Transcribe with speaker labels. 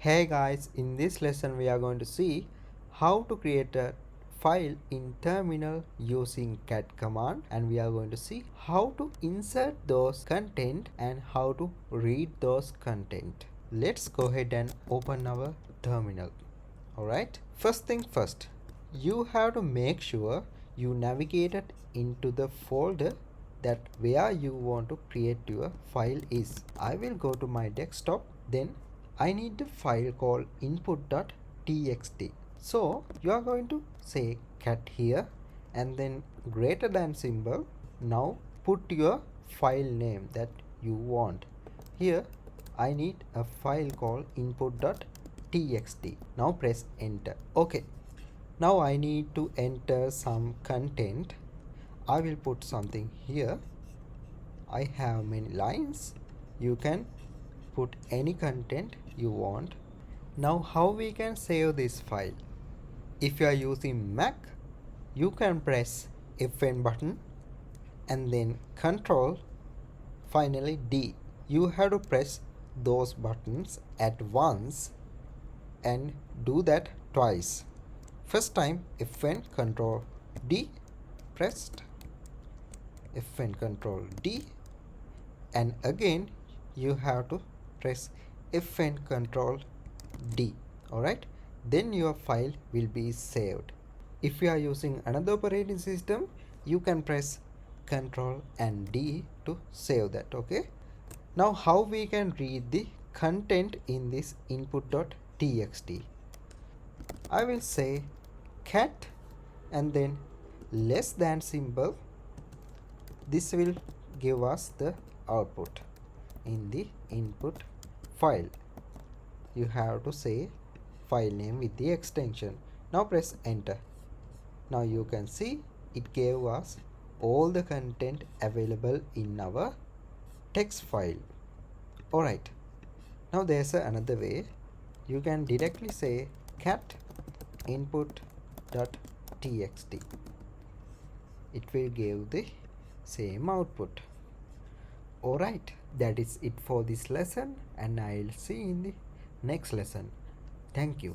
Speaker 1: Hey guys, in this lesson we are going to see how to create a file in terminal using cat command, and we are going to see how to insert those content and how to read those content. Let's go ahead and open our terminal. Alright, first thing first, you have to make sure you navigated into the folder that where you want to create your file is. I will go to my desktop, then I need a file called input.txt. So you are going to say cat here and then greater than symbol. Now put your file name that you want. Here I need a file called input.txt. Now press enter. Okay, now I need to enter some content. I will put something here. I have many lines. You can put any content you want. Now how we can save this file? If you are using Mac, you can press F9 button and then Control, finally D. You have to press those buttons at once and do that twice. First time F9 Control D pressed, F9 Control D, and again you have to press F9 Control D. Alright, then your file will be saved. If you are using another operating system, you can press Control and D to save that. Okay, now how we can read the content in this input.txt? I will say cat and then less than symbol. This will give us the output in the input file. You have to say file name with the extension. Now press enter. Now you can see it gave us all the content available in our text file. Alright, now there's another way. You can directly say cat input.txt. It will give the same output. Alright, that is it for this lesson, and I'll see you in the next lesson. Thank you.